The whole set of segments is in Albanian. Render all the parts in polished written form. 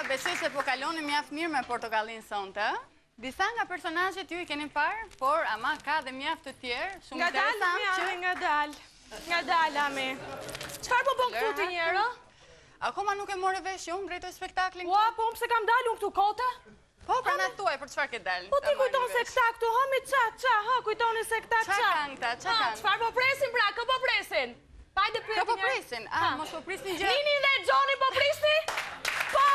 besoj se po kaloni mjaft mirë me portokallin sonte. Disa nga personazhet ju I keni parë, por ama ka dhe mjaft të tjerë, shumë interesant. Nga dal, Ami. Çfarë po bën këtu ti njëro? Akoma nuk e more vesh unë drejtoj spektaklin. Ua, po pse kam dalë unë këtu kote? Po, pra na thuaj për çfarë ke dalë. Po ti kujton se këta këtu, Ami, kujtoni se këta Çfarë kanë këta, çfarë kanë? Çfarë po presin pra, kë po presin? Hajde pyet. Kë po presin? Mos po prisni gjë. Nini dhe Xhoni po prisni? Po!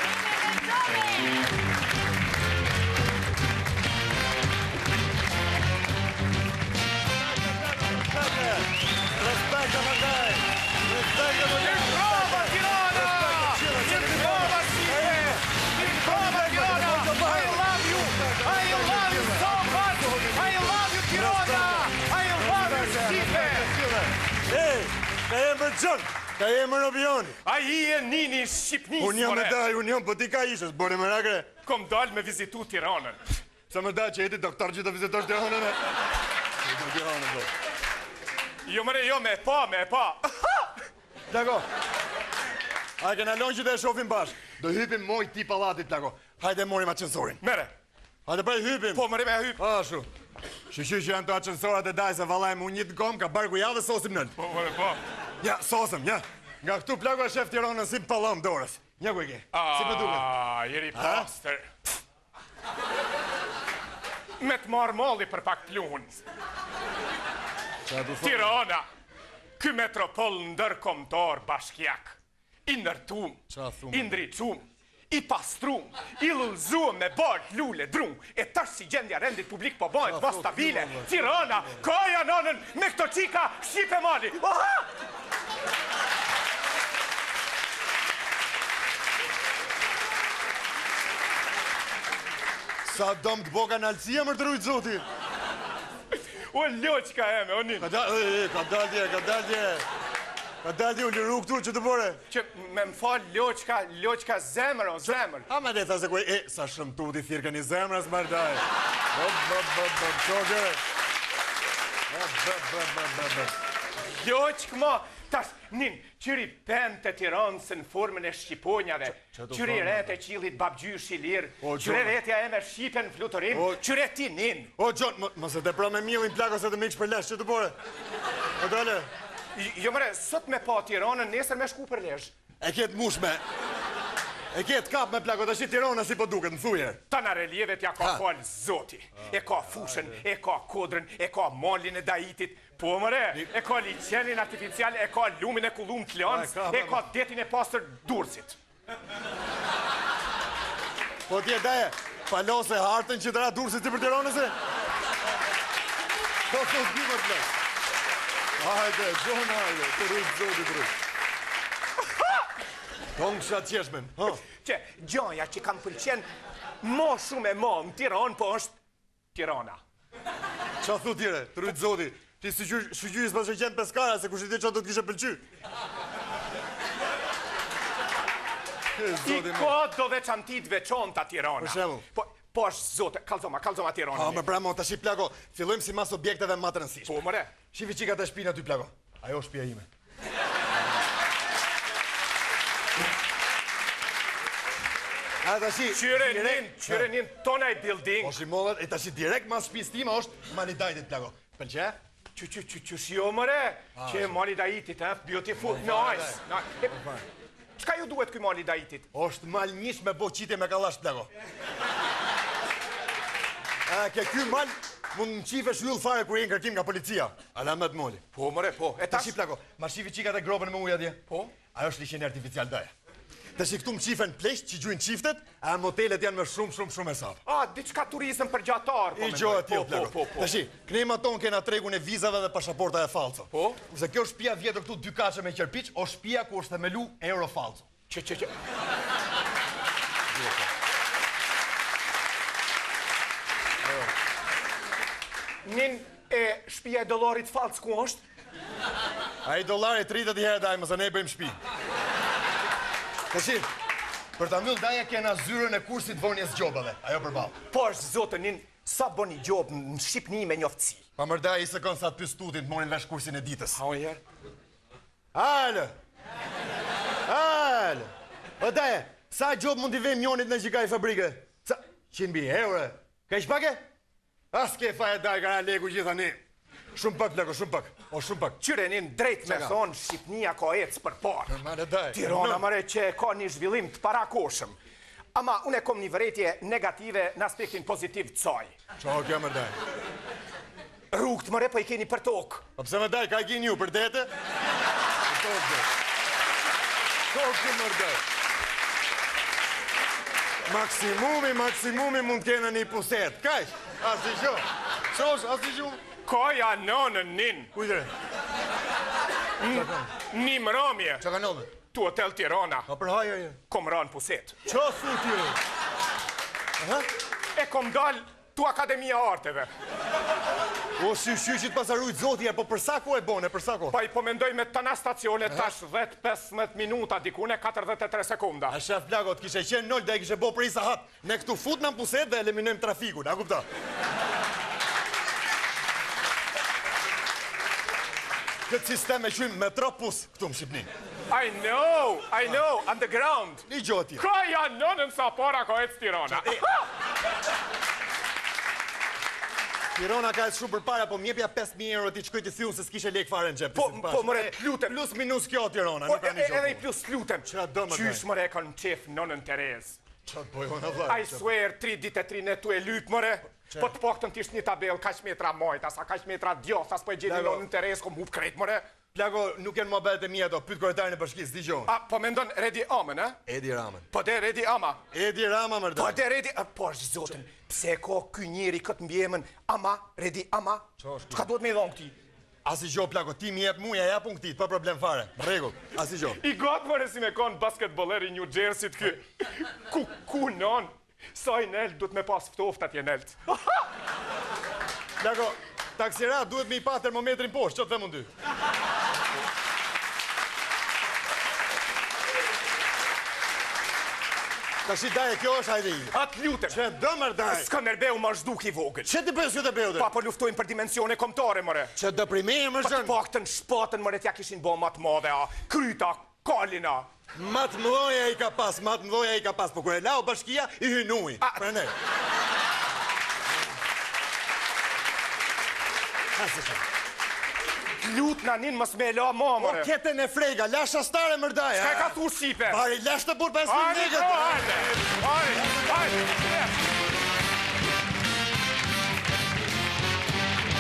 Nini dhe Xhoni! Respecta magari! Respecta magari! Riprova Tirana! Riprova Sive! Riprova Tirana! I love you! I love you so much! I love you Tirana! I love you Sive! Ej, ka emër Xhon, ka emër Obioni. Ai e Nini Shqipnis, Unë jam me daj, unë jam, po ti ka ishës, bore më rakre. Kom dal me vizitu Tiranën. Sa më daj që jeti doktor që të vizitosh Tiranën e? Tiranën, bro. Jo me pa. Plako, a kena lonë që të e shofim bashkë. Do hypim moj ti palatit, Plako. Hajde morim ascensorin. Mere. Hajde prej hypim. Po, mëri me hyp. Ashu. Shqy që janë të ascensorat e daj se valajmë unë një të gomë, ka barku ja dhe sosim nëllë. Po, mëri, po. Ja, sosëm, ja. Nga këtu Plako e shef Tiranën si palëm dorës. Një ku e ke, si me duke. Jeri plaster. Me të marrë molli për pak pluhun. Tirana, ky metropol ndërkombëtar bashkiak, I ndërtum, I ndriçum, I pastrum, I lullzum me bardh, lule, drum, e tash si gjendja rendit publik po bëhet më stabile. Tirana, kaja nënën me këto qika shqipe mali. Sa dom të boka në alësia më të rujtë zoti. O loqka eme, o nin. Ka dalë dje. Ka dalë dje, u liru këtu që të bore. Që me më falë loqka zemër, o zemër. Ha me dhe tha se kuj, sa shëmtu ti thirë ka një zemër asë marë daj. Qoke. Loqk ma, tash, nin, qëri pen të Tiranës në formën e Shqiponjave, qëri rete qilit babgjyshi lirë, qëri retja e me Shqipen fluturim, qëri ti nin. O, Gjon, mëse të pra me milin plako se të miksh për lesh që të bore. O, dole. Jo mëre, sot me pa Tiranën, nesër me shku për lesh. E ketë mush me. E ketë kap me plako, të shi Tirana si po duket, në thuje. Ta në reljevet ja ka falë zoti. E ka fushën, e ka kodrën, e ka malin e dajitit. Po mëre, e ka liqenin artificial, e ka lumin e kullum të lënës, e ka detin e pasër durësit. Po tje daje, palose hartën që të ra durësit të për Tiranëse? Po të t'bimët plak. Hajde, Gjon, hajde, të rujtë zoti të rujtë. Tonë kësha qeshmen, ha? Që, gjoja që kam pëlqen mo shumë e mo në Tiranë, po është Tirana. Qa thu tjere, të rujtë zoti? Ti shqyqyris pas që qenë peskara, se kush i ti qa do t'kishe pëlqy. I ka do veçantit veçonta Tirana. Për shemull? Po është zote, kalzoma Tirana. Ha, me bramo, të shi plako, fillojmë si mas objekteve më të rëndësishme. Po, mëre. Shifi qika të shpina ty plako. Ajo është shpia ime. A të shi... Qyre nin tonaj building. Po shi mollet, e të shi direkt mas shpis tima është Malidajtit plako. Pëlqe? Që shio mëre, që Malidajtit, beautiful, nice. Qka ju duhet këj Malidajtit? Është mal njish me bo qite me kalash plako. Ke ky mal mund në qife shuyull fare kur e në kërkim nga policia. Alamet moli. Po mëre, po. E Të shi plako, ma shifi qikat e grobën me uja dje? Po? Ajo është liqeni artificial daja. Të shi këtu më qife në plesh që gjujnë qiftet, a motelet janë me shumë e sapë. Diçka turizm përgjatar. I gjohë e tjo plako. Të shi, knema tonë kena tregun e vizave dhe pashaporta e falco. Po? Se kjo shpia vjetër këtu 2 kache me qërpic, o shpia ku është themelu euro falco. Që. Nin e shpia e dollarit falc ku është? A i dollarit 30 herë daj, mëse ne bëjmë shpi. Të shi, për ta mbyll daja kena zyrën e kursit vonjes gjobave, ajo përbalë. Po është zotë nin, sa boni gjobë në Shqipni me njoftësi? Pa mërdaj i se konë sa të pystutin të morin vesh kursin e ditës. Ha o herë? Alë! O daje, sa gjobë mund t'i vejmë njonit në gjikaj fabrike? Sa? 100.000 euro? Ka ish pake? As ke faje daj, ka legu gjitha ne. Shumë pak, lego, shumë pak. O, shumë pak. Qyrenin drejt me thonë, Shqipnia ka ecë për parë. Mare daj. Tirana mëre që ka një zhvillim të parakoshëm. Ama unë e kom një vëretje negative në aspektin pozitiv të saj. Qa o kjo mërë daj? Rrugët mëre po I keni për tokë. Po pëse më daj, ka I kini ju për dete? Për tokë dhe. Tokë mërë daj. Maksimumi mund t'kena një puset. Kajsh, as I gjo. Qosh, as I gjo. Kaja nënën nin. Kujdre. Një mramje. Qa ka nëllë? Tu hotel Tirana. Ka për hajër je? Kom ranë puset. Qa thut ju? Aha? E kom dal tu Akademia Arteve. O, shyqit pasarujt zotje, po përsa ko e bone, përsa ko? Pa I po mendoj me të na stacione tash 10-15 minuta, dikune 43 sekunda. A shef plagot, kishe qenë nëllë dhe I kishe bo për isa hat. Ne këtu fut në puset dhe eliminojmë trafikun, a kupta? Këtë sistem e qymë metropus këtu më Shqipni. I know, underground. Një gjoti. Ka janë nënën sa para ka ecë Tirana. Tirana ka e shumë për para, po mjepja 5.000 euro ti qkoj të thiu se s'kishe lek fare në gjep. Po mëre, lutem. Plus minus kjo Tirana, Po nuk ka një edhe I gjotë. plus lutem. Qa do më Qysh mëre kanë qef nënën Terez. Qa të bojona vla? I swear, 3 ditë e 3 ne tu e lyp mëre. Po të paktën t'isht një tabel, kaq metra majt, asa kaq metra djoth, as po e gjeni nënën Terez, kom hup krejt mëre. Plago, nuk janë mohabet e mija do, pyt koretarin e bashkis, di gjo. A, po mendon Redi Amën, e? Edi Ramën. Po de Redi Ama. Edi Rama Po mërda. de Redi... Po është zotin, pse ka ky njeri këtë mbjemën Ama, Redi Ama? Çka duhet me I dhonë këti? As I gjo, plago, ti mi jep mu, ja japun këtit, pa problem fare. Regull, as I gjo. I gatë mëre si me konë basketboller I New Jersey të kë. Ku non? Sa I nelt, duhet me pas ftoftat je nelt. Plago, taksira duhet me I pa termometrin poshtë, që të themun dy? Ta shi daje, kjo është hajde I. Atë lutem. Që dëmër daje. Skënderbeu më zhduk I vogël. Që ti bëjë të bëjë Pa po luftojnë për dimensione kombëtare mëre. Që dëprimejë më Po të zhënë. paktën shpatën mëre t'ja kishin bo më të madhe, a. Kryta, kalina. Matë mdoja I ka pas, matë mdoja I ka pas, po kër e lau bashkia, I hynui. Për ne. Hasë që. Lut na nin mos me la ma Po mëre. ketën e frega, lasha stare mërdaja. Çka ka thu Shqipe? Pari, lash të burë 5.000 Hajde, negët. hajde. Hajde.